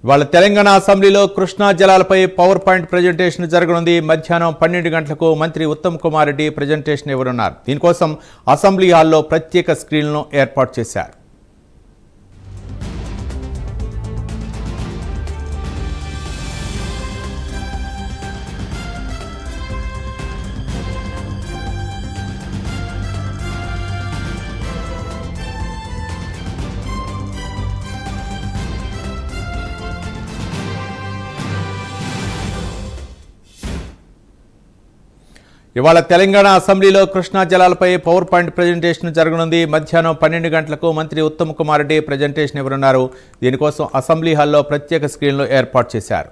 ఇవాళ తెలంగాణ అసెంబ్లీలో Krishna జలాలపై power point presentation జరగనుంది. మధ్యాహ్నం 12 గంటలకు మంత్రి ఉత్తమ్ కుమార్ రెడ్డి ప్రజెంటేషన్ ఇవ్వనున్నారు. దీనికోసం అసెంబ్లీ హాల్లో ప్రత్యేక స్క్రీన్లను ఏర్పాటు చేశారు. ఇవాళ తెలంగాణ అసెంబ్లీలో కృష్ణా జలాలపై పవర్ పాయింట్ ప్రజెంటేషన్ జరగనుంది. మధ్యాహ్నం 12 గంటలకు మంత్రి ఉత్తమ్ కుమార్ రెడ్డి ప్రజెంటేషన్ ఇవ్వనున్నారు. దీనికోసం అసెంబ్లీ హాల్లో ప్రత్యేక స్క్రీన్లు ఏర్పాటు చేశారు.